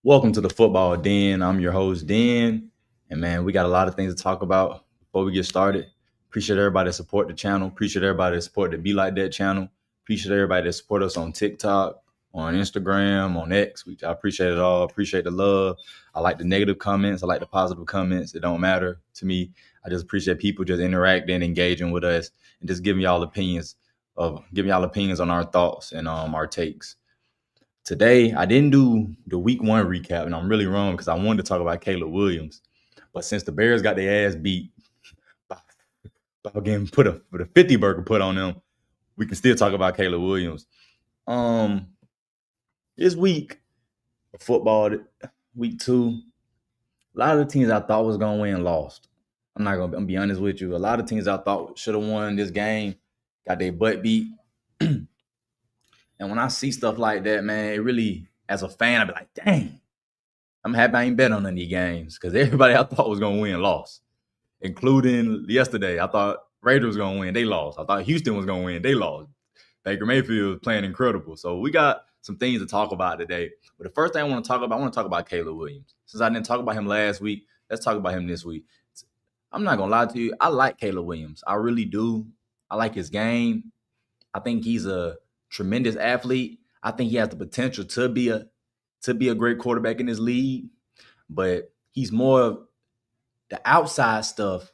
Welcome to the Football Den. I'm your host, Den. And man, we got a lot of things to talk about before we get started. Appreciate everybody that support the channel. Appreciate everybody that support the Be Like That channel. Appreciate everybody that support us on TikTok, on Instagram, on X. I appreciate it all. Appreciate the love. I like the negative comments. I like the positive comments. It don't matter to me. I just appreciate people just interacting, engaging with us, and just giving y'all opinions on our thoughts and our takes. Today, I didn't do the week one recap, and I'm really wrong because I wanted to talk about Caleb Williams. But since the Bears got their ass beat by getting put a 50 burger put on them, we can still talk about Caleb Williams. This week of football, week two, a lot of the teams I thought was gonna win lost. I'm gonna be honest with you. A lot of teams I thought should have won this game got their butt beat. And when I see stuff like that, man, it really, as a fan, I be like, dang, I'm happy I ain't bet on any games because everybody I thought was gonna win lost, including yesterday. I thought Raiders was gonna win, they lost. I thought Houston was gonna win, they lost. Baker Mayfield was playing incredible. So we got some things to talk about today. But the first thing I want to talk about Caleb Williams. Since I didn't talk about him last week, let's talk about him this week. I'm not gonna lie to you, I like Caleb Williams. I really do. I like his game. I think he's a tremendous athlete. I think he has the potential to be a great quarterback in this league, but he's more of the outside stuff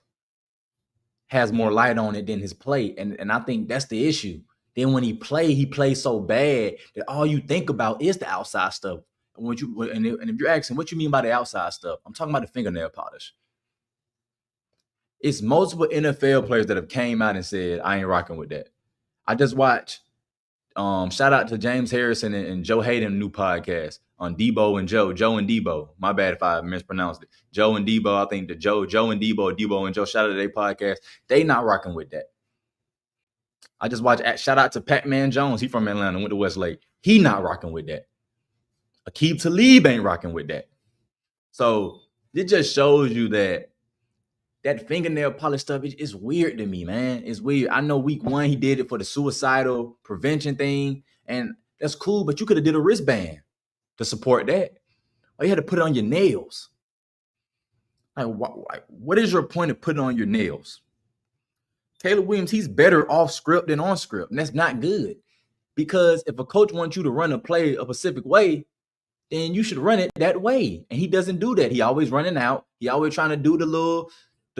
has more light on it than his play. And I think that's the issue. Then when he plays so bad that all you think about is the outside stuff. And if you're asking what you mean by the outside stuff, I'm talking about the fingernail polish. It's multiple NFL players that have came out and said, I ain't rocking with that. I just watched shout out to James Harrison and Joe Hayden new podcast on Debo and Joe and Debo. My bad if I mispronounced it. Joe and Debo. I think the Joe and Debo and Joe. Shout out to their podcast. They not rocking with that. I just watched. Shout out to Pac-Man Jones. He from Atlanta. Went to Westlake. He not rocking with that. Aqib Talib ain't rocking with that. So it just shows you that fingernail polish stuff is weird to me, man. It's weird. I know week one he did it for the suicidal prevention thing, and that's cool, but you could have did a wristband to support that. Or you had to put it on your nails. Like, what is your point of putting on your nails? Caleb Williams, he's better off script than on script, and that's not good. Because if a coach wants you to run a play a specific way, then you should run it that way. And he doesn't do that. He always running out. He always trying to do the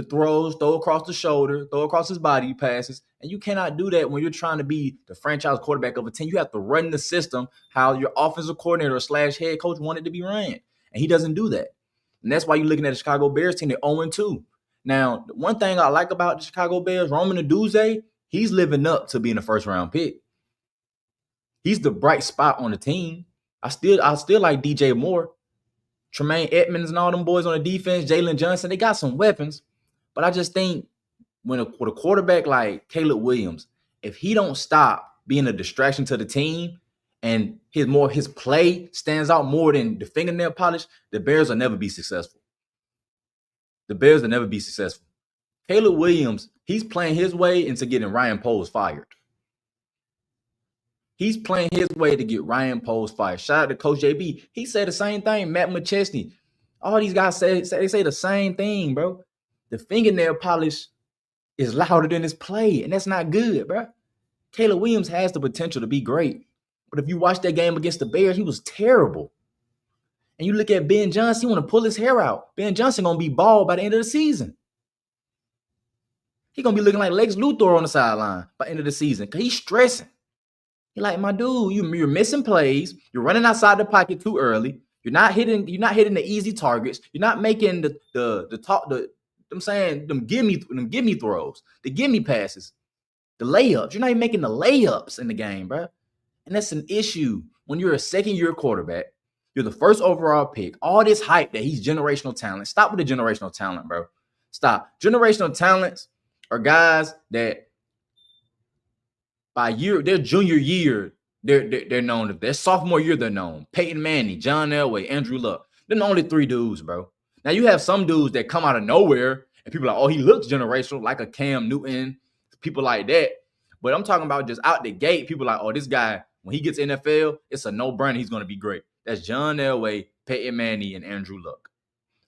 throws, throw across the shoulder, throw across his body passes. And you cannot do that when you're trying to be the franchise quarterback of a team. You have to run the system how your offensive coordinator / head coach wanted to be ran. And he doesn't do that. And that's why you're looking at the Chicago Bears team. They're 0-2. Now, one thing I like about the Chicago Bears, Roman Aduze, he's living up to being a first-round pick. He's the bright spot on the team. I still like DJ Moore, Tremaine Edmonds and all them boys on the defense, Jalen Johnson. They got some weapons. But I just think with a quarterback like Caleb Williams, if he don't stop being a distraction to the team and his play stands out more than the fingernail polish, the Bears will never be successful. The Bears will never be successful. Caleb Williams, he's playing his way into getting Ryan Poles fired. He's playing his way to get Ryan Poles fired. Shout out to Coach JB. He said the same thing. Matt McChesney. All these guys say the same thing, bro. The fingernail polish is louder than his play, and that's not good, bro. Caleb Williams has the potential to be great, but if you watch that game against the Bears, he was terrible. And you look at Ben Johnson, he want to pull his hair out. Ben Johnson going to be bald by the end of the season. He going to be looking like Lex Luthor on the sideline by the end of the season because he's stressing. He like, my dude, you're missing plays. You're running outside the pocket too early. You're not hitting the easy targets. You're not making them gimme throws, the gimme passes, the layups. You're not even making the layups in the game, bro. And that's an issue when you're a second-year quarterback. You're the first overall pick. All this hype that he's generational talent. Stop with the generational talent, bro. Stop. Generational talents are guys that by their junior year, they're known. Their sophomore year, they're known. Peyton Manning, John Elway, Andrew Luck. They're the only three dudes, bro. Now you have some dudes that come out of nowhere and people are like, oh, he looks generational, like a Cam Newton, people like that. But I'm talking about just out the gate, people like, oh, this guy, when he gets NFL, it's a no-brainer. He's going to be great. That's John Elway, Peyton Manning, and Andrew Luck.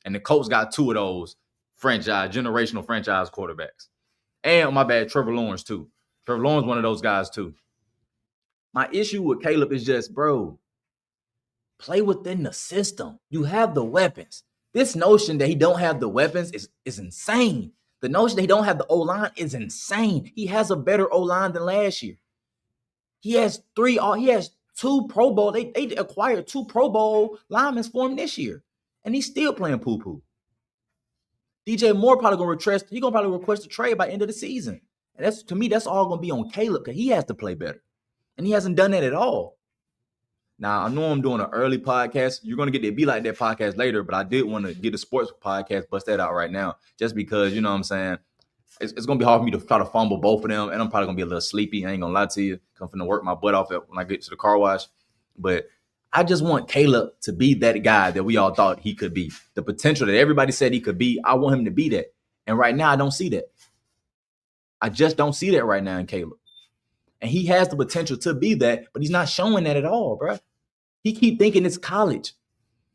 And the Colts got 2 of those generational franchise quarterbacks. And my bad, Trevor Lawrence too. Trevor Lawrence one of those guys too. My issue with Caleb is just, bro, play within the system. You have the weapons. This notion that he don't have the weapons is insane. The notion that he don't have the O-line is insane. He has a better O-line than last year. He has 2 Pro Bowl. They acquired 2 Pro Bowl linemen for him this year. And he's still playing poo-poo. DJ Moore probably gonna request a trade by end of the season. And that's all gonna be on Caleb because he has to play better. And he hasn't done that at all. Now, I know I'm doing an early podcast. You're going to get the Be Like That podcast later, but I did want to get a sports podcast, bust that out right now, just because, you know what I'm saying, it's going to be hard for me to try to fumble both of them, and I'm probably going to be a little sleepy. I ain't going to lie to you. I'm finna work my butt off when I get to the car wash. But I just want Caleb to be that guy that we all thought he could be. The potential that everybody said he could be, I want him to be that. And right now, I don't see that. I just don't see that right now in Caleb. And he has the potential to be that, but he's not showing that at all, bro. He keep thinking it's college.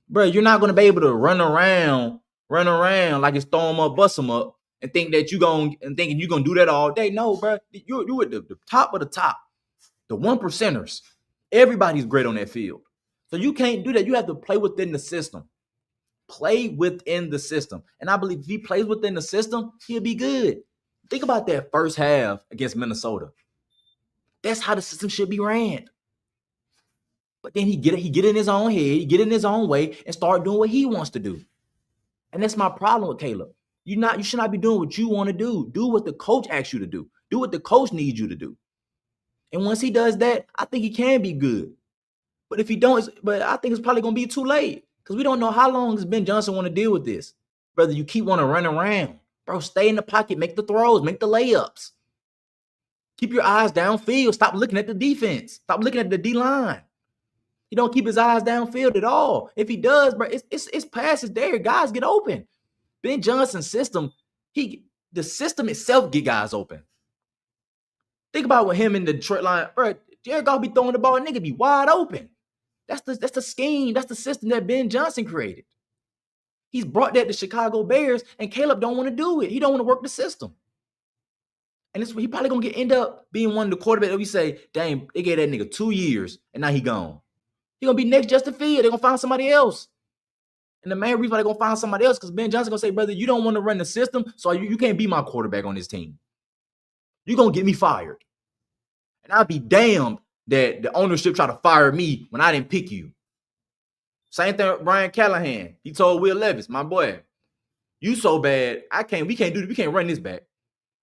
Bro, you're not going to be able to run around like it's throw him up, bust him up, and think that you're going to do that all day. No, bro. You're at the top of the top. The 1%ers. Everybody's great on that field. So you can't do that. You have to play within the system. Play within the system. And I believe if he plays within the system, he'll be good. Think about that first half against Minnesota. That's how the system should be ran. But then he get in his own head, he get in his own way, and start doing what he wants to do. And that's my problem with Caleb. You should not be doing what you want to do. Do what the coach asks you to do. Do what the coach needs you to do. And once he does that, I think he can be good. But if he don't, I think it's probably gonna be too late because we don't know how long does Ben Johnson want to deal with this. Brother, you keep wanting to run around, bro. Stay in the pocket, make the throws, make the layups. Keep your eyes downfield. Stop looking at the defense. Stop looking at the D-line. He don't keep his eyes downfield at all. If he does, bro, it's passes there. Guys get open. Ben Johnson's system, the system itself get guys open. Think about what him in the Detroit line, bro. Jared Goff be throwing the ball, nigga be wide open. That's the scheme. That's the system that Ben Johnson created. He's brought that to Chicago Bears, and Caleb don't want to do it. He don't want to work the system. And he probably gonna end up being one of the quarterbacks that we say, dang, they gave that nigga 2 years, and now he gone. He gonna be next Justin Fields. They're gonna find somebody else. And the main reason why they're gonna find somebody else because Ben Johnson gonna say, brother, you don't want to run the system, so you can't be my quarterback on this team. You're gonna get me fired. And I'll be damned that the ownership try to fire me when I didn't pick you. Same thing with Brian Callahan. He told Will Levis, my boy, you so bad, we can't run this back.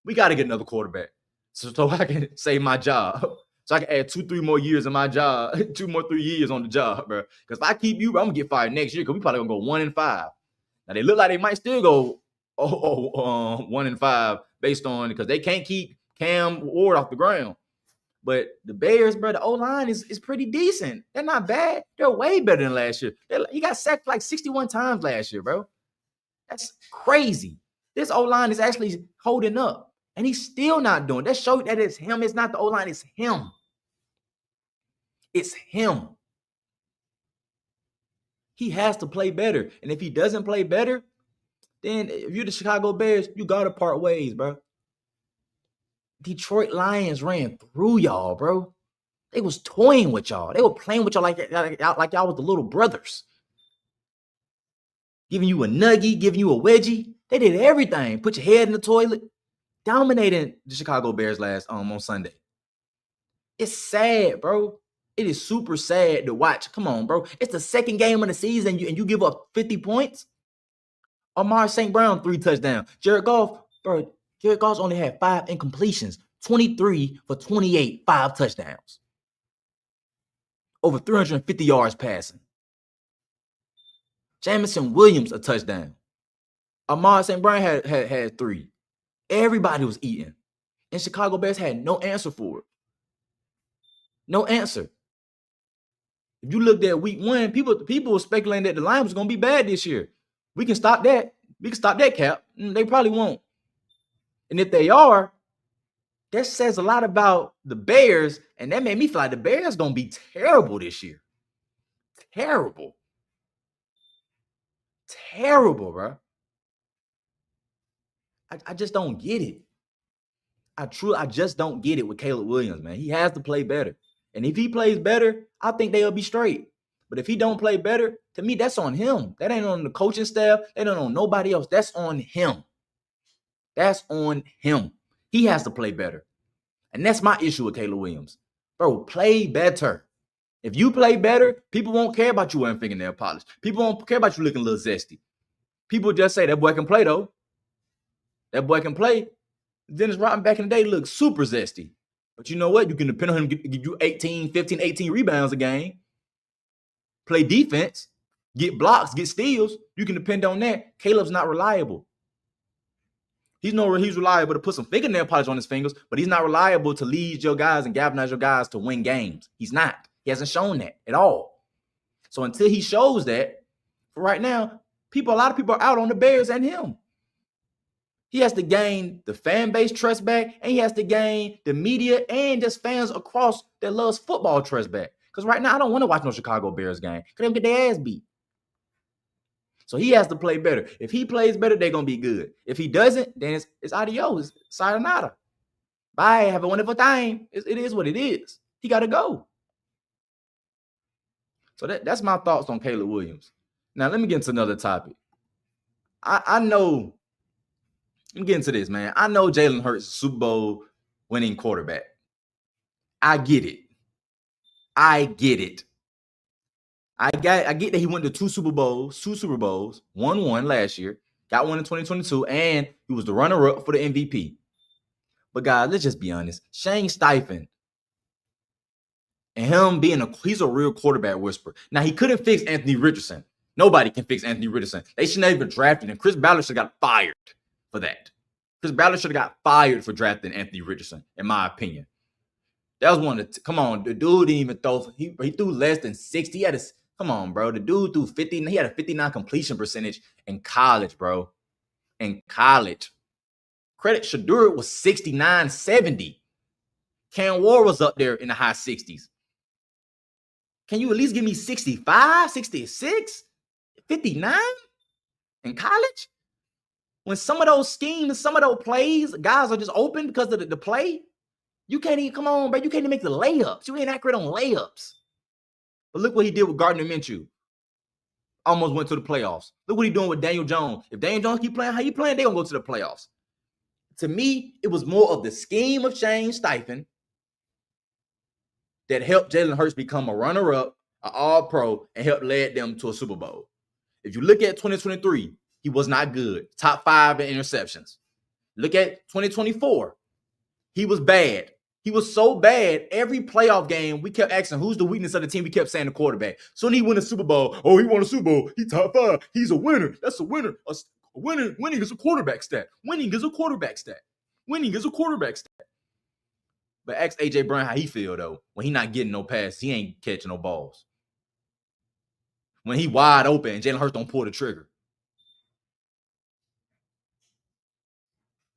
We got to get another quarterback so I can save my job. So I can add 2-3 more years in my job, 2 more 3 years on the job, bro. Because if I keep you, bro, I'm going to get fired next year because we probably going to go 1-5. Now, they look like they might still go 1-5 based on, because they can't keep Cam Ward off the ground. But the Bears, bro, the O-line is pretty decent. They're not bad. They're way better than last year. He got sacked like 61 times last year, bro. That's crazy. This O-line is actually holding up. And he's still not doing it. That shows that it's him. It's not the O-line. It's him. It's him. He has to play better. And if he doesn't play better, then if you're the Chicago Bears, you got to part ways, bro. Detroit Lions ran through y'all, bro. They was toying with y'all. They were playing with y'all like y'all was the little brothers. Giving you a nuggie, giving you a wedgie. They did everything. Put your head in the toilet. Dominating the Chicago Bears on Sunday. It's sad, bro. It is super sad to watch. Come on, bro. It's the second game of the season and you give up 50 points. Amar St. Brown, 3 touchdowns. Jared Goff's only had 5 incompletions. 23 for 28, 5 touchdowns. Over 350 yards passing. Jamison Williams, a touchdown. Amar St. Brown had 3. Everybody was eating. And Chicago Bears had no answer for it. No answer. If you looked at week 1, people were speculating that the line was going to be bad this year. We can stop that. We can stop that, Cap. They probably won't. And if they are, that says a lot about the Bears. And that made me feel like the Bears going to be terrible this year. terrible. Terrible, bro. I just don't get it. I just don't get it with Caleb Williams, man. He has to play better. And if he plays better, I think they'll be straight. But if he don't play better, to me, that's on him. That ain't on the coaching staff. That ain't on nobody else. That's on him. That's on him. He has to play better. And that's my issue with Caleb Williams. Bro, play better. If you play better, people won't care about you wearing fingernail polish. People won't care about you looking a little zesty. People just say, that boy can play, though. That boy can play. Dennis Rodman back in the day looked super zesty. But you know what? You can depend on him to give you 18 rebounds a game. Play defense. Get blocks, get steals. You can depend on that. Caleb's not reliable. He's reliable to put some fingernail polish on his fingers, but he's not reliable to lead your guys and galvanize your guys to win games. He's not. He hasn't shown that at all. So until he shows that, for right now, a lot of people are out on the Bears and him. He has to gain the fan base trust back, and he has to gain the media and just fans across that loves football trust back. Because right now, I don't want to watch no Chicago Bears game because they'll get their ass beat. So he has to play better. If he plays better, they're going to be good. If he doesn't, then it's adios. It's sayonara. Bye. Have a wonderful time. It is what it is. He got to go. So that's my thoughts on Caleb Williams. Now, let me get into another topic. I know, let me get into this, man. I know Jalen Hurts is a Super Bowl winning quarterback. I get it. I get that he went to two Super Bowls, won one last year, got one in 2022, and he was the runner-up for the MVP. But guys, let's just be honest. Shane Steichen and him he's a real quarterback whisperer. Now, he couldn't fix Anthony Richardson. Nobody can fix Anthony Richardson. They should not even drafted him. Chris Ballard should have got fired for that. Chris Ballard should have got fired for drafting Anthony Richardson, in my opinion. That was one of the, come on, the dude didn't even throw, he threw less than 60. Come on, bro. The dude threw 50. He had a 59 completion percentage in college, bro. In college. Credit Shedeur was 69, 70. Cam Ward was up there in the high 60s. Can you at least give me 65, 66, 59 in college? When some of those schemes, some of those plays, guys are just open because of the play. You can't even, come on, bro. You can't even make the layups. You ain't accurate on layups. But look what he did with Gardner Minshew. Almost went to the playoffs. Look what he's doing with Daniel Jones. If Daniel Jones keep playing how he playing, they're going to go to the playoffs. To me, it was more of the scheme of Shane Steichen that helped Jalen Hurts become a runner-up, an all-pro, and helped lead them to a Super Bowl. If you look at 2023, he was not good. Top 5 in interceptions. Look at 2024. He was bad. He was so bad, every playoff game, we kept asking, who's the weakness of the team? We kept saying the quarterback. Soon he won a Super Bowl. Oh, he won a Super Bowl. He top 5. He's a winner. That's a winner. Winning is a quarterback stat. Winning is a quarterback stat. Winning is a quarterback stat. But ask A.J. Brown how he feel, though. When he not getting no passes, he ain't catching no balls. When he wide open and Jalen Hurts don't pull the trigger.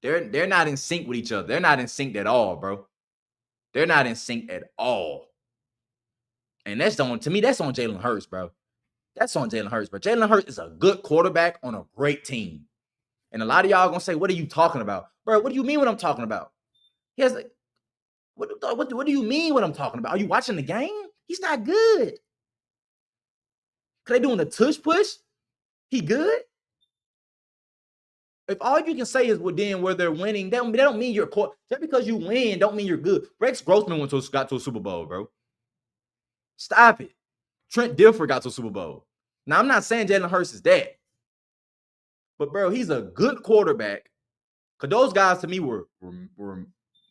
They're not in sync with each other. They're not in sync at all, bro. They're not in sync at all. And to me, that's on Jalen Hurts, bro. That's on Jalen Hurts, bro. Jalen Hurts is a good quarterback on a great team. And a lot of y'all going to say, what are you talking about? Bro, what do you mean what I'm talking about? He has like, what do you mean what I'm talking about? Are you watching the game? He's not good. Because they doing the tush push? He good? If all you can say is, well, then where they're winning, that don't mean you're just because you win, don't mean you're good. Rex Grossman got to a Super Bowl, bro. Stop it. Trent Dilfer got to a Super Bowl. Now, I'm not saying Jalen Hurts is that. But, bro, he's a good quarterback. Because those guys, to me, were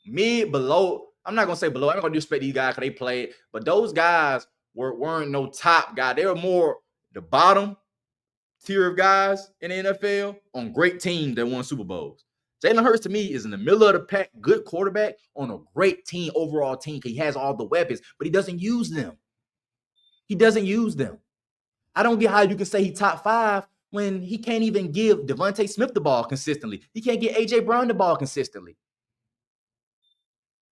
mid, below. I'm not going to say below. I'm not going to disrespect these guys because they played. But those guys weren't no top guy. They were more the bottom tier of guys in the NFL on great teams that won Super Bowls. Jalen Hurts, to me, is in the middle of the pack, good quarterback on a great team, overall team, because he has all the weapons, but he doesn't use them. He doesn't use them. I don't get how you can say he top 5 when he can't even give Devontae Smith the ball consistently. He can't get A.J. Brown the ball consistently.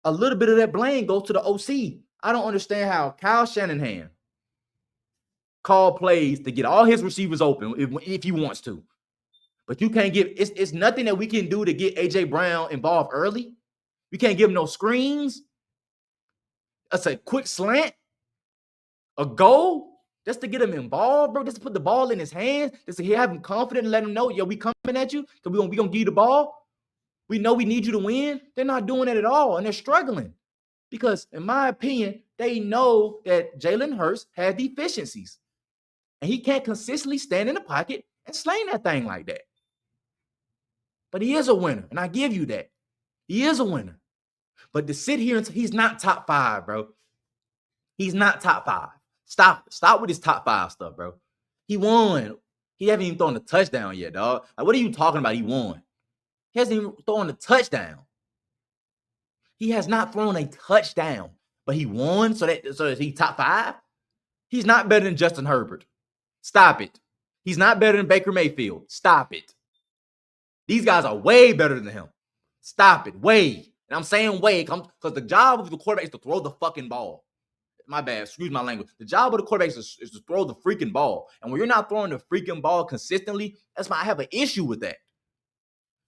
A little bit of that blame goes to the OC. I don't understand how Kyle Shanahan, call plays to get all his receivers open if he wants to. But you can't give it's nothing that we can do to get AJ Brown involved early. We can't give him no screens. That's a quick slant, a goal, just to get him involved, bro. Just to put the ball in his hands, just to have him confident and let him know, yo, we coming at you because we gonna give you the ball. We know we need you to win. They're not doing it at all, and they're struggling because, in my opinion, they know that Jalen Hurts has deficiencies, and he can't consistently stand in the pocket and sling that thing like that. But he is a winner, and I give you that. He is a winner. But to sit here and he's not top 5, bro. He's not top 5. Stop with his top 5 stuff, bro. He won. He haven't even thrown a touchdown yet, dog. Like, what are you talking about? He won. He hasn't even thrown a touchdown. He has not thrown a touchdown, but he won. So is he top 5? He's not better than Justin Herbert. Stop it. He's not better than Baker Mayfield. Stop it. These guys are way better than him. Stop it. Way. And I'm saying way because the job of the quarterback is to throw the fucking ball. My bad. Excuse my language. The job of the quarterback is to throw the freaking ball. And when you're not throwing the freaking ball consistently, that's why I have an issue with that.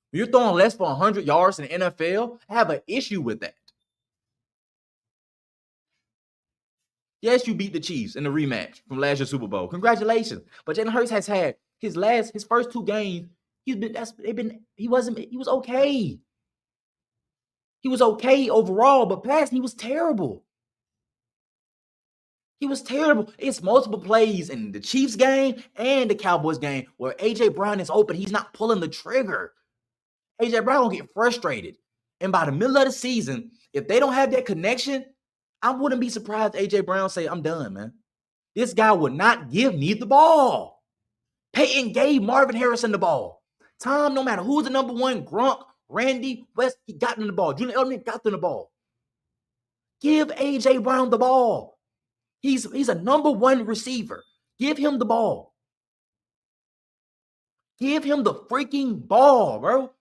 When you're throwing less for 100 yards in the NFL, I have an issue with that. Yes, you beat the Chiefs in the rematch from last year's Super Bowl. Congratulations. But Jalen Hurts has had his first 2 games. He was okay. He was okay overall, but passing, he was terrible. He was terrible. It's multiple plays in the Chiefs game and the Cowboys game where AJ Brown is open. He's not pulling the trigger. AJ Brown will get frustrated. And by the middle of the season, if they don't have that connection, I wouldn't be surprised if AJ Brown say, I'm done, man. This guy would not give me the ball. Peyton gave Marvin Harrison the ball. Tom, no matter who's the number 1, Gronk, Randy, West, he got them the ball. Julian Edelman got them the ball. Give AJ Brown the ball. He's a number 1 receiver. Give him the ball. Give him the freaking ball, bro.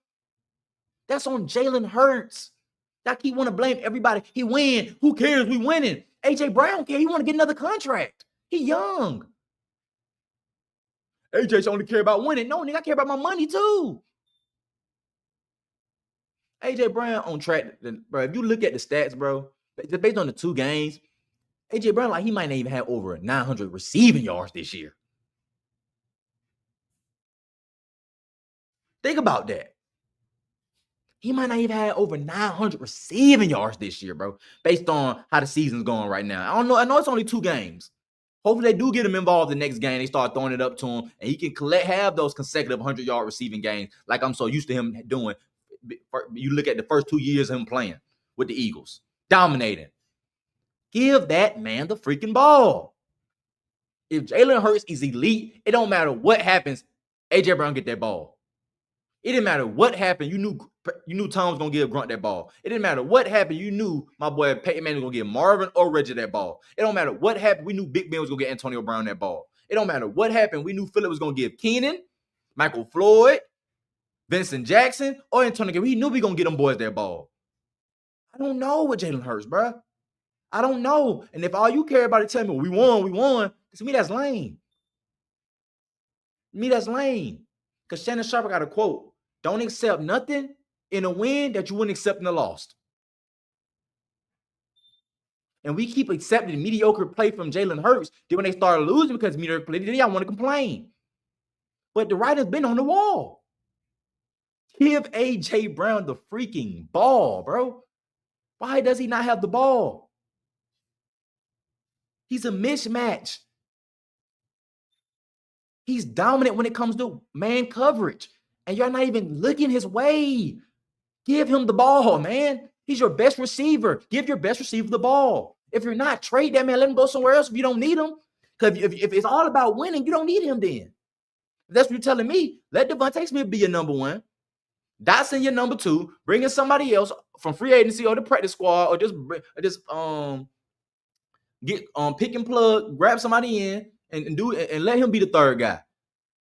That's on Jalen Hurts. I keep want to blame everybody. He win. Who cares? We winning. AJ Brown care. He want to get another contract. He young. AJ only care about winning. No, nigga, I care about my money too. AJ Brown on track, bro. If you look at the stats, bro, just based on the 2 games, AJ Brown, like, he might not even have over 900 receiving yards this year. Think about that. He might not even have over 900 receiving yards this year, bro, based on how the season's going right now. I don't know. I know it's only 2 games. Hopefully they do get him involved the next game. They start throwing it up to him, and he can have those consecutive 100-yard receiving games like I'm so used to him doing. You look at the first 2 years of him playing with the Eagles, dominating. Give that man the freaking ball. If Jalen Hurts is elite, it don't matter what happens, AJ Brown get that ball. It didn't matter what happened. You knew Tom was gonna give Grunt that ball. It didn't matter what happened. You knew my boy Peyton Manning was gonna give Marvin or Reggie that ball. It don't matter what happened. We knew Big Ben was gonna get Antonio Brown that ball. It don't matter what happened. We knew Phillip was gonna give Keenan, Michael Floyd, Vincent Jackson, or Antonio. We knew we gonna get them boys that ball. I don't know what Jalen Hurts, bro. I don't know. And if all you care about is telling me we won, to me that's lame. To me that's lame. Because Shannon Sharpe got a quote: "Don't accept nothing in a win that you wouldn't accept in a loss." And we keep accepting mediocre play from Jalen Hurts. Then when they start losing because mediocre play, then y'all want to complain. But the writing's been on the wall. Give AJ Brown the freaking ball, bro. Why does he not have the ball? He's a mismatch. He's dominant when it comes to man coverage. And you're not even looking his way. Give him the ball, man. He's your best receiver. Give your best receiver the ball. If you're not, trade that man. Let him go somewhere else if you don't need him. Because if it's all about winning, you don't need him then. If that's what you're telling me, let Devontae Smith be your number 1. Dotson your number 2. Bring in somebody else from free agency or the practice squad, or just get pick and plug, grab somebody in and do it and let him be the 3rd guy.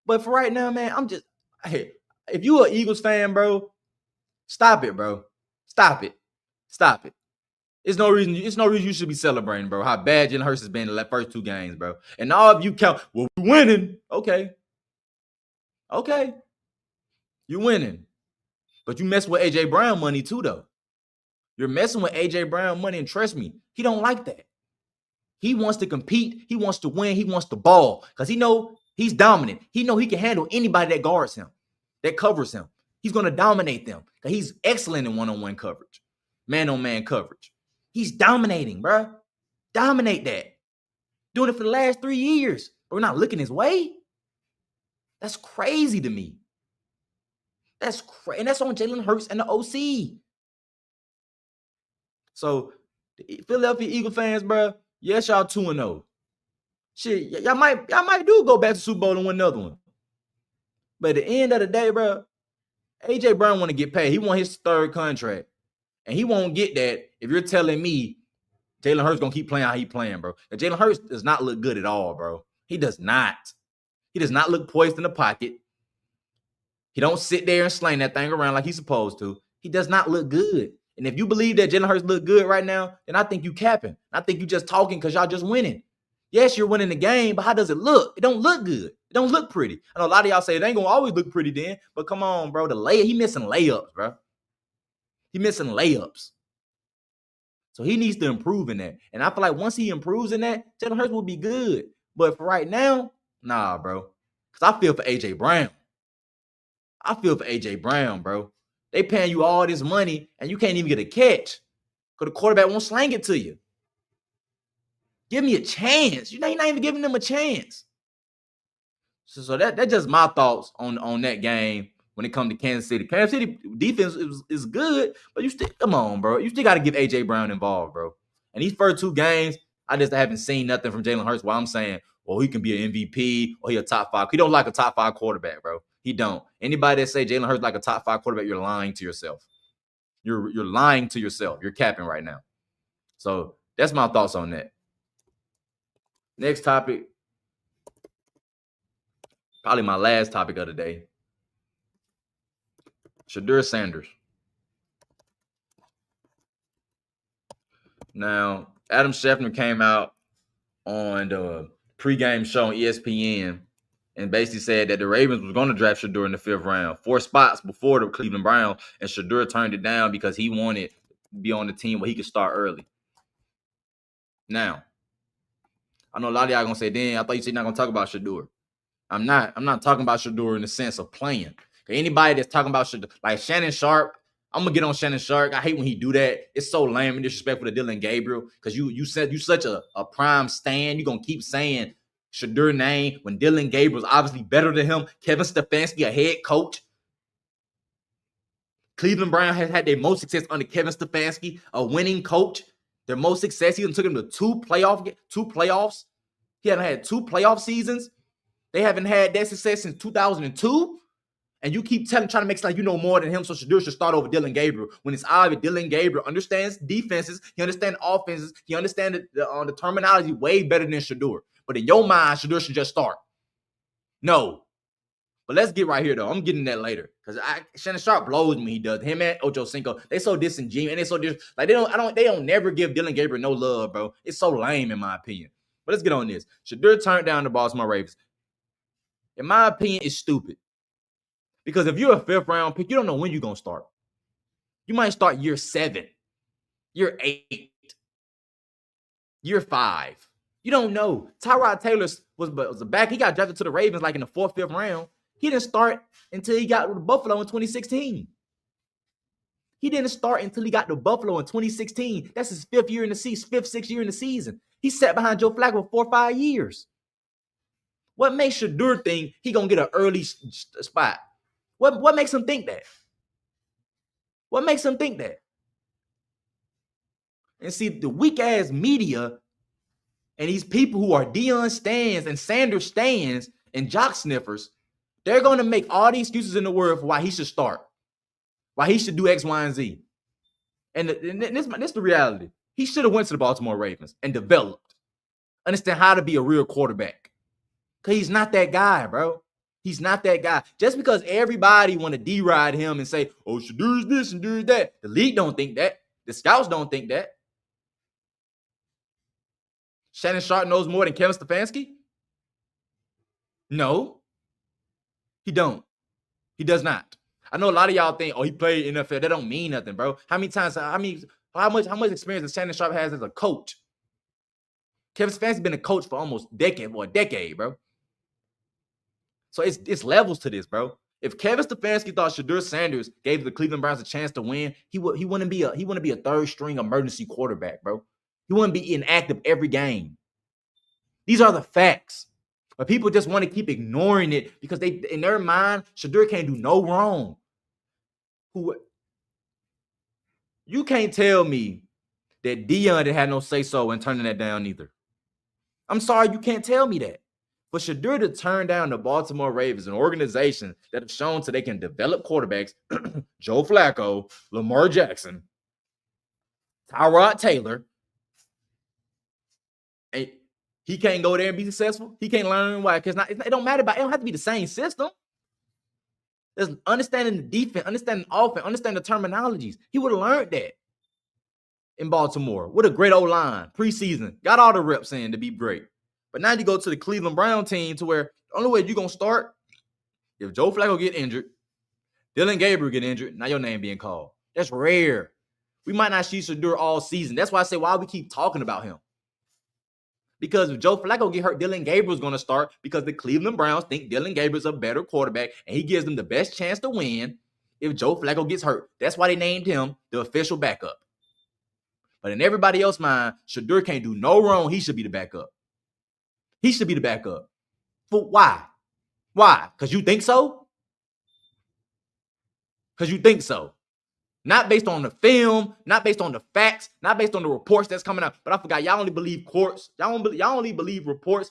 But for right now, man, if you an Eagles fan, bro, stop it, bro. Stop it. It's no reason you should be celebrating, bro. How bad Jalen Hurts has been in the first 2 games, bro. And all of you count, well, we're winning. Okay. You winning. But you mess with AJ Brown money too, though. You're messing with AJ Brown money, and trust me, he don't like that. He wants to compete. He wants to win. He wants to ball because he know he's dominant. He know he can handle anybody that guards him, that covers him. He's going to dominate them because he's excellent in one-on-one coverage, man-on-man coverage. He's dominating, bro. Dominate that. Doing it for the last 3 years. But we're not looking his way. That's crazy to me. That's crazy. And that's on Jalen Hurts and the OC. So, Philadelphia Eagle fans, bro, yes, y'all 2-0. Shit, y'all might do go back to Super Bowl and win another one. But at the end of the day, bro, AJ Brown want to get paid. He want his 3rd contract. And he won't get that if you're telling me Jalen Hurts going to keep playing how he playing, bro. And Jalen Hurts does not look good at all, bro. He does not. He does not look poised in the pocket. He don't sit there and sling that thing around like he's supposed to. He does not look good. And if you believe that Jalen Hurts look good right now, then I think you capping. I think you just talking because y'all just winning. Yes, you're winning the game, but how does it look? It don't look good. It don't look pretty. I know a lot of y'all say it ain't going to always look pretty then, but come on, bro. He missing layups, bro. He missing layups. So he needs to improve in that. And I feel like once he improves in that, Jalen Hurts will be good. But for right now, nah, bro. Because I feel for AJ Brown. Bro. They paying you all this money and you can't even get a catch because the quarterback won't slang it to you. Give me a chance. You're not even giving them a chance. So that's just my thoughts on that game when it comes to Kansas City. Kansas City defense is good, but you still, come on, bro. You still got to get AJ Brown involved, bro. And these first 2 games, I just haven't seen nothing from Jalen Hurts while I'm saying, well, he can be an MVP or he a top 5. He don't like a top 5 quarterback, bro. He don't. Anybody that say Jalen Hurts like a top 5 quarterback, you're lying to yourself. You're lying to yourself. You're capping right now. So that's my thoughts on that. Next topic. Probably my last topic of the day. Shedeur Sanders. Now, Adam Schefter came out on the pregame show on ESPN and basically said that the Ravens was going to draft Shedeur in the 5th round, 4 spots before the Cleveland Browns, and Shedeur turned it down because he wanted to be on the team where he could start early. Now, I know a lot of y'all going to say, Dan, I thought you said you're not going to talk about Shedeur. I'm not talking about Shedeur in the sense of playing. Anybody that's talking about Shedeur, like Shannon Sharp, I'm gonna get on Shannon Sharp. I hate when he do that. It's so lame and disrespectful to Dillon Gabriel because you said you such a prime stand. You're gonna keep saying Shedeur name when Dillon Gabriel's obviously better than him. Kevin Stefanski, a head coach. Cleveland Brown has had their most success under Kevin Stefanski, a winning coach. Their most success season took him to 2 playoffs. He hasn't had 2 playoff seasons. They haven't had that success since 2002. And you keep trying to make it like you know more than him, so Shedeur should start over Dillon Gabriel. When it's obvious Dillon Gabriel understands defenses, he understands offenses, he understands the terminology way better than Shedeur. But in your mind, Shedeur should just start. No. But let's get right here, though. I'm getting that later. Because Shannon Sharp blows me, he does. Him and Ocho Cinco, they so disingenuous. And they so like they don't never give Dillon Gabriel no love, bro. It's so lame, in my opinion. But let's get on this. Shedeur turned down the Baltimore Ravens. In my opinion, it's stupid. Because if you're a 5th round pick, you don't know when you're going to start. You might start year 7, year 8, year 5. You don't know. Tyrod Taylor was a back. He got drafted to the Ravens like in the 4th, 5th round. He didn't start until he got to Buffalo in 2016. He didn't start until he got to Buffalo in 2016. That's his 5th year in the season, 5th, 6th year in the season. He sat behind Joe Flacco for 4 or 5 years. What makes Shedeur think he going to get an early spot? What makes him think that? What makes him think that? And see, the weak-ass media and these people who are Deion stans and Sanders stans and jock sniffers, they're going to make all the excuses in the world for why he should start, why he should do X, Y, and Z. And this is the reality. He should have went to the Baltimore Ravens and developed, understand how to be a real quarterback. Because he's not that guy, bro. He's not that guy. Just because everybody want to deride him and say, oh, Shedeur's this and Shedeur's that. The league don't think that. The scouts don't think that. Shannon Sharp knows more than Kevin Stefanski? No, he don't. He does not. I know a lot of y'all think, oh, he played NFL. That don't mean nothing, bro. How much experience does Shannon Sharp has as a coach? Kevin Stefanski's been a coach for almost a decade, bro. So it's levels to this, bro. If Kevin Stefanski thought Shedeur Sanders gave the Cleveland Browns a chance to win, he wouldn't be a third string emergency quarterback, bro. He wouldn't be inactive every game. These are the facts. But people just want to keep ignoring it because they, in their mind, Shedeur can't do no wrong. You can't tell me that Deion didn't have no say-so in turning that down either. I'm sorry, you can't tell me that. For Shedeur to turn down the Baltimore Ravens, an organization that have shown so they can develop quarterbacks, Joe Flacco, Lamar Jackson, Tyrod Taylor, and he can't go there and be successful. He can't learn why. Because it don't matter about it. Don't have to be the same system. There's understanding the defense, understanding the offense, understanding the terminologies. He would have learned that in Baltimore with a great O-line, preseason, got all the reps in to be great. But now you go to the Cleveland Brown team to where the only way you're going to start, if Joe Flacco get injured, Dillon Gabriel get injured, now your name being called. That's rare. We might not see Shedeur all season. That's why I say why we keep talking about him. Because if Joe Flacco get hurt, Dillon Gabriel's going to start because the Cleveland Browns think Dillon Gabriel's a better quarterback and he gives them the best chance to win if Joe Flacco gets hurt. That's why they named him the official backup. But in everybody else's mind, Shedeur can't do no wrong. He should be the backup. He should be the backup. But why? Why? Because you think so? Because you think so. Not based on the film, not based on the facts, not based on the reports that's coming out. But I forgot, y'all only believe courts. Y'all only believe reports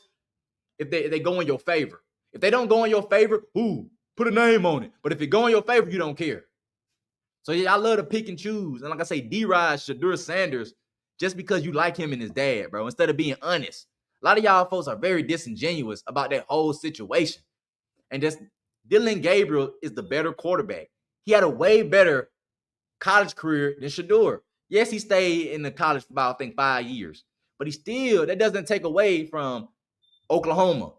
if they go in your favor. If they don't go in your favor, put a name on it. But if it go in your favor, you don't care. So yeah, I love to pick and choose. And like I say, D-Rod, Shedeur Sanders, just because you like him and his dad, bro, instead of being honest. A lot of y'all folks are very disingenuous about that whole situation. And just Dillon Gabriel is the better quarterback. He had a way better college career than Shedeur. Yes, he stayed in the college for about, I think, 5 years. But that doesn't take away from Oklahoma.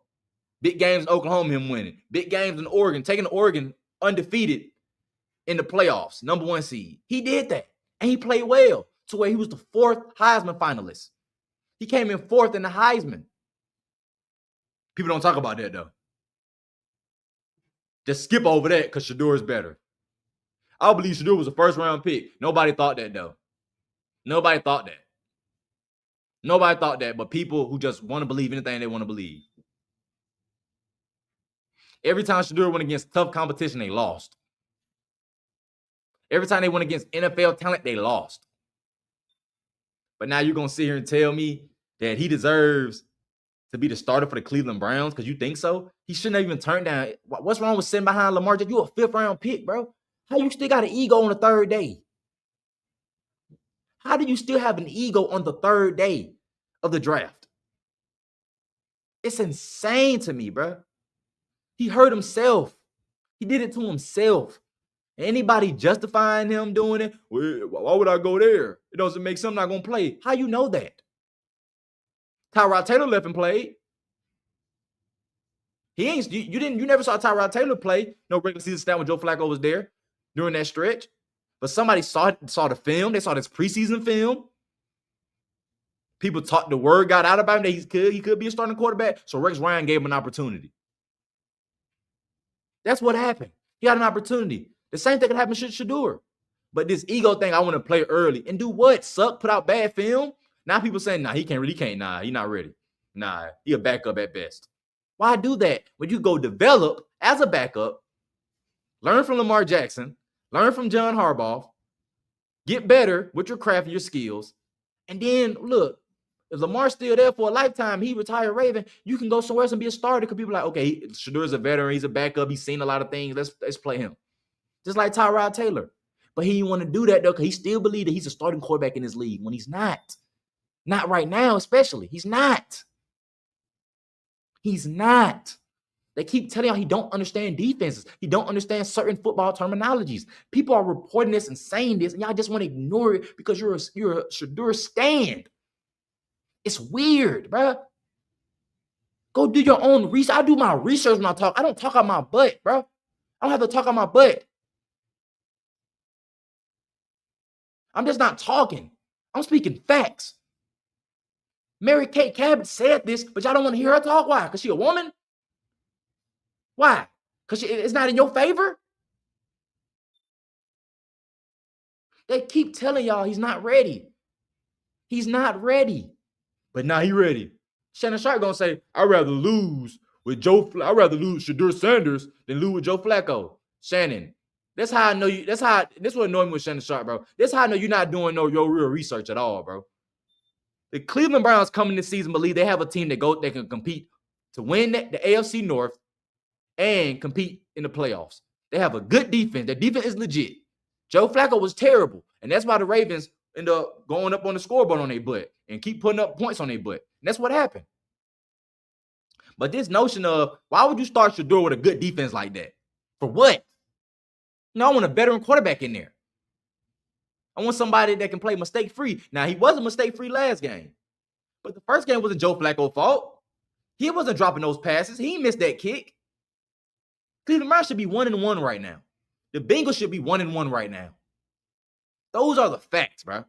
Big games in Oklahoma, him winning. Big games in Oregon, taking Oregon undefeated in the playoffs, number 1 seed. He did that. And he played well to where he was the 4th Heisman finalist. He came in 4th in the Heisman. People don't talk about that, though. Just skip over that because Shedeur is better. I believe Shedeur was a first-round pick. Nobody thought that, though. Nobody thought that, but people who just want to believe anything they want to believe. Every time Shedeur went against tough competition, they lost. Every time they went against NFL talent, they lost. But now you're going to sit here and tell me that he deserves to be the starter for the Cleveland Browns because you think so? He shouldn't have even turned down. What's wrong with sitting behind Lamar Jackson? You a 5th-round pick, bro. How you still got an ego on the 3rd day? How do you still have an ego on the 3rd day of the draft? It's insane to me, bro. He hurt himself. He did it to himself. Anybody justifying him doing it? Well, why would I go there? It doesn't make sense I'm not going to play. How you know that? Tyrod Taylor left and played. You never saw Tyrod Taylor play no regular season snap when Joe Flacco was there during that stretch. But somebody saw the film. They saw this preseason film. People the word got out about him that he could be a starting quarterback. So Rex Ryan gave him an opportunity. That's what happened. He had an opportunity. The same thing could happen to Shedeur. But this ego thing, I want to play early. And do what? Suck? Put out bad film? Now people saying, he can't. Nah, he not ready. Nah, he a backup at best. Why do that? When you go develop as a backup, learn from Lamar Jackson, learn from John Harbaugh, get better with your craft and your skills, and then look, if Lamar's still there for a lifetime, he retired Raven, you can go somewhere else and be a starter because people are like, okay, Shedeur's a veteran, he's a backup, he's seen a lot of things, let's play him. Just like Tyrod Taylor. But he didn't want to do that, though, because he still believes that he's a starting quarterback in this league when he's not. Not right now, especially. He's not. He's not. They keep telling y'all he don't understand defenses. He don't understand certain football terminologies. People are reporting this and saying this, and y'all just want to ignore it because you're a Shedeur stand. It's weird, bro. Go do your own research. I do my research when I talk. I don't talk out my butt, bro. I don't have to talk out my butt. I'm just not talking. I'm speaking facts. Mary Kate Cabot said this, but y'all don't want to hear her talk. Why? Because she a woman? Why? Because it's not in your favor? They keep telling y'all he's not ready. He's not ready. But now he ready. Shannon Sharp gonna say, I'd rather lose with I'd rather lose Shedeur Sanders than lose with Joe Flacco. Shannon, that's how I know you. This what annoyed me with Shannon Sharp, bro. That's how I know you're not doing your real research at all, bro. The Cleveland Browns coming this season believe they have a team that can compete to win the AFC North and compete in the playoffs. They have a good defense. Their defense is legit. Joe Flacco was terrible, and that's why the Ravens end up going up on the scoreboard on their butt and keep putting up points on their butt. And that's what happened. But this notion of why would you start Shedeur with a good defense like that? For what? No, I want a veteran quarterback in there. I want somebody that can play mistake-free. Now, he wasn't mistake-free last game. But the first game wasn't Joe Flacco's fault. He wasn't dropping those passes. He missed that kick. Cleveland Browns should be 1-1 right now. The Bengals should be 1-1 right now. Those are the facts, bro.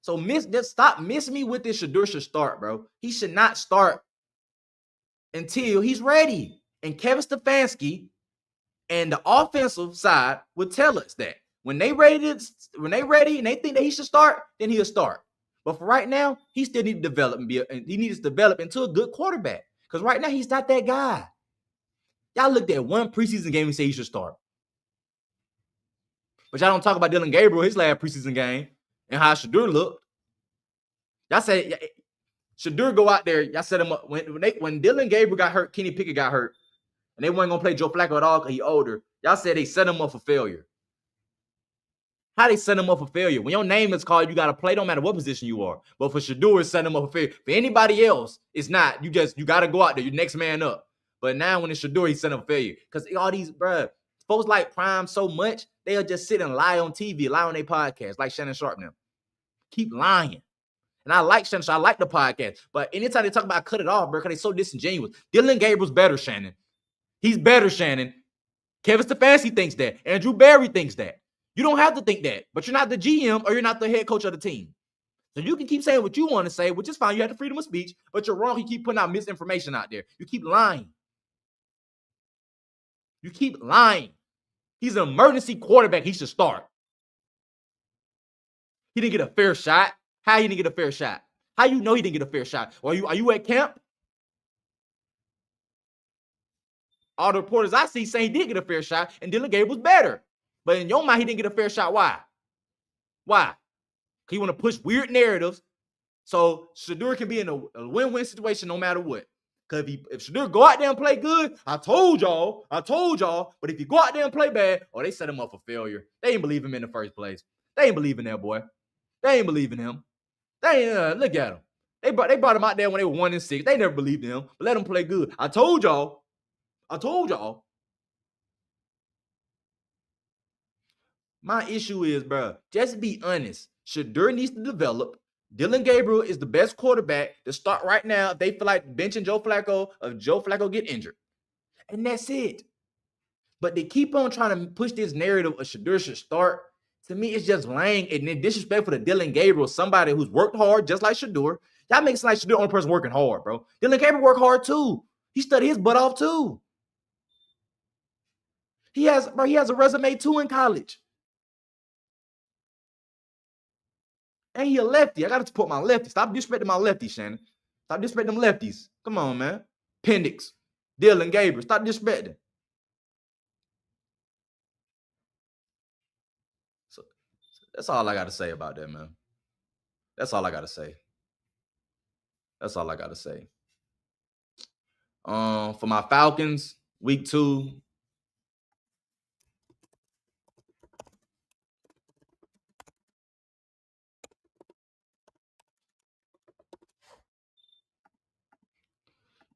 So stop missing me with this. Shedeur should start, bro. He should not start until he's ready. And Kevin Stefanski and the offensive side would tell us that when they ready and they think that he should start, then he'll start. But for right now, he still needs to develop he needs to develop into a good quarterback. Because right now he's not that guy. Y'all looked at one preseason game and say he should start. But y'all don't talk about Dillon Gabriel, his last preseason game, and how Shedeur looked. Y'all said Shedeur go out there. Y'all set him up when Dillon Gabriel got hurt, Kenny Pickett got hurt, and they weren't gonna play Joe Flacco at all because he's older. Y'all said they set him up for failure. How they set him up for failure? When your name is called, you got to play, no matter what position you are. But for Shedeur, it's setting him up for failure. For anybody else, it's not. You got to go out there. You're next man up. But now when it's Shedeur, he's setting up for failure. Because all these, folks like Prime so much, they'll just sit and lie on TV, lie on their podcast, like Shannon Sharp now. Keep lying. And I like Shannon Sharp. I like the podcast. But anytime they talk about cut it off, bro, because they're so disingenuous. Dillon Gabriel's better, Shannon. He's better, Shannon. Kevin Stefanski thinks that. Andrew Berry thinks that. You don't have to think that, but you're not the GM or you're not the head coach of the team. So you can keep saying what you want to say, which is fine. You have the freedom of speech, but you're wrong. You keep putting out misinformation out there. You keep lying. You keep lying. He's an emergency quarterback. He should start. He didn't get a fair shot. How he didn't get a fair shot? How you know he didn't get a fair shot? Are you at camp? All the reporters I see say he did get a fair shot, and Dillon Gabriel was better. But in your mind, he didn't get a fair shot. Why? Why? He want to push weird narratives so Shedeur can be in a win-win situation no matter what. Because if Shedeur go out there and play good, I told y'all. But if you go out there and play bad, they set him up for failure. They ain't believe him in the first place. They ain't believe in that boy. They ain't believe in him. They ain't, look at him. They brought him out there when they were 1-6. They never believed in him. But let him play good. I told y'all. My issue is, bro, just be honest. Shedeur needs to develop. Dillon Gabriel is the best quarterback to start right now if they feel like benching Joe Flacco or Joe Flacco get injured. And that's it. But they keep on trying to push this narrative of Shedeur should start. To me, it's just lame and then disrespectful to Dillon Gabriel, somebody who's worked hard just like Shedeur. Y'all make it like Shedeur the only person working hard, bro. Dillon Gabriel worked hard too. He studied his butt off too. He has a resume too in college. And he a lefty. I got to support my lefty. Stop disrespecting my lefty, Shannon. Stop disrespecting them lefties. Come on, man. Pendix, Dillon Gabriel. Stop disrespecting. So that's all I got to say about that, man. That's all I got to say. For my Falcons, week 2.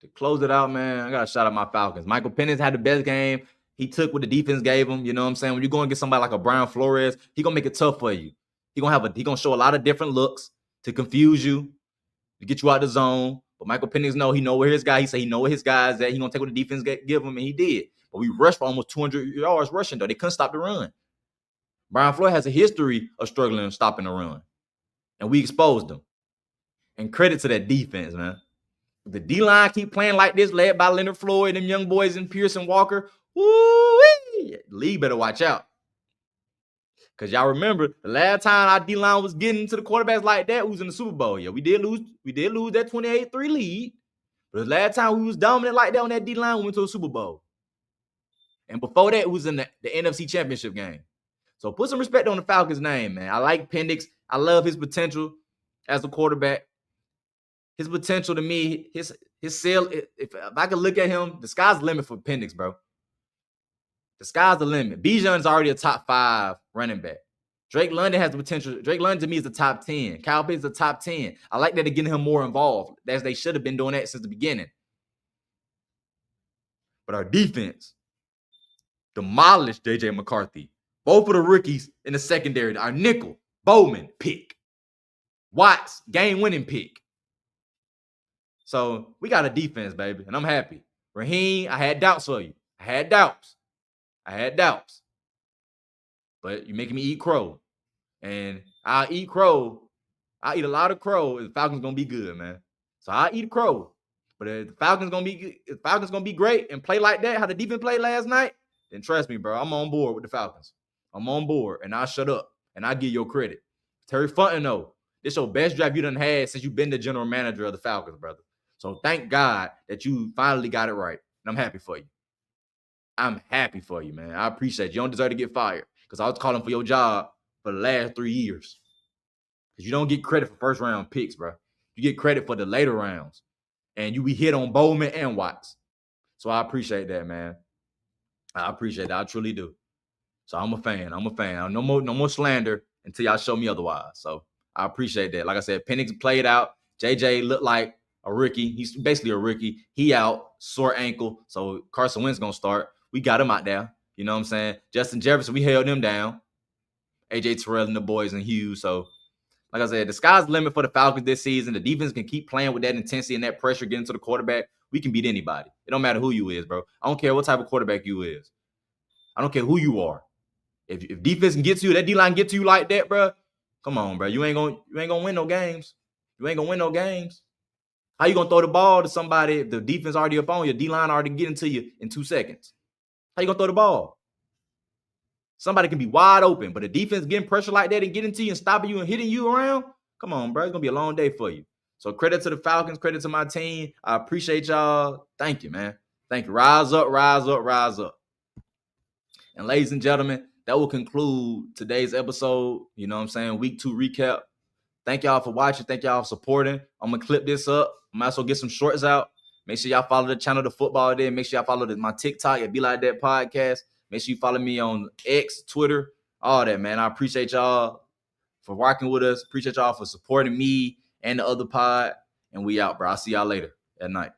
To close it out, man, I got to shout out my Falcons. Michael Penix had the best game. He took what the defense gave him. You know what I'm saying? When you're going to get somebody like a Brian Flores, he going to make it tough for you. He going to show a lot of different looks to confuse you. to get you out the zone. But Michael Penix he know where his guy. He said he know where his guys at. He gonna take what the defense give him, and he did. But we rushed for almost 200 yards rushing though. They couldn't stop the run. Brian Flores has a history of struggling stopping the run, and we exposed them. And credit to that defense, man. The D-line keep playing like this, led by Leonard Floyd, them young boys and Pearson Walker. Woo-wee! The league better watch out. Because y'all remember, the last time our D-line was getting to the quarterbacks like that, we was in the Super Bowl. Yeah, we did lose that 28-3 lead. But the last time we was dominant like that on that D-line, we went to a Super Bowl. And before that, it was in the NFC Championship game. So put some respect on the Falcons' name, man. I like Penix. I love his potential as a quarterback. His potential to me, his ceiling, if I could look at him, the sky's the limit for Penix, bro. The sky's the limit. Bijan is already a top 5 running back. Drake London has the potential. Drake London to me is the top 10. Kyle Pitts is the top 10. I like that they're getting him more involved. As they should have been doing that since the beginning. But our defense demolished J.J. McCarthy. Both of the rookies in the secondary. Our nickel, Bowman, pick. Watts, game-winning pick. So we got a defense, baby, and I'm happy. Raheem, I had doubts for you. I had doubts. But you're making me eat crow. And I'll eat crow. I'll eat a lot of crow if the Falcons going to be good, man. So I'll eat crow. But if the Falcons going to be great and play like that, how the defense played last night, then trust me, bro, I'm on board with the Falcons. I'm on board, and I'll shut up, and I'll give you credit. Terry Fontenot, this your best draft you done had since you've been the general manager of the Falcons, brother. So thank God that you finally got it right, and I'm happy for you. I'm happy for you, man. I appreciate you. You don't deserve to get fired because I was calling for your job for the last 3 years. Because you don't get credit for first-round picks, bro. You get credit for the later rounds, and we hit on Bowman and Watts. So I appreciate that, man. I appreciate that. I truly do. So I'm a fan. No more slander until y'all show me otherwise. So I appreciate that. Like I said, Penix played out. JJ looked like a rookie. He's basically a rookie. He out, sore ankle. So Carson Wentz going to start. We got him out there. You know what I'm saying? Justin Jefferson, we held him down. AJ Terrell and the boys and Hughes. So like I said, the sky's the limit for the Falcons this season. The defense can keep playing with that intensity and that pressure getting to the quarterback. We can beat anybody. It don't matter who you is, bro. I don't care what type of quarterback you is. I don't care who you are. If defense can get to you, that D-line get to you like that, bro, come on, bro. You ain't gonna win no games. You ain't gonna win no games. How you gonna throw the ball to somebody if the defense already up on you, D-line already getting to you in 2 seconds? How you gonna throw the ball? Somebody can be wide open, but the defense getting pressure like that and getting to you and stopping you and hitting you around, come on, bro. It's gonna be a long day for you. So credit to the Falcons, credit to my team. I appreciate y'all. Thank you, man. Thank you. Rise up, rise up, rise up. And ladies and gentlemen, that will conclude today's episode. You know what I'm saying? Week 2 recap. Thank y'all for watching. Thank y'all for supporting. I'm going to clip this up. I might as well get some shorts out. Make sure y'all follow the channel, The Football Day. Make sure y'all follow my TikTok at Be Like That Podcast. Make sure you follow me on X, Twitter, all that, man. I appreciate y'all for rocking with us. Appreciate y'all for supporting me and the other pod. And we out, bro. I'll see y'all later at night.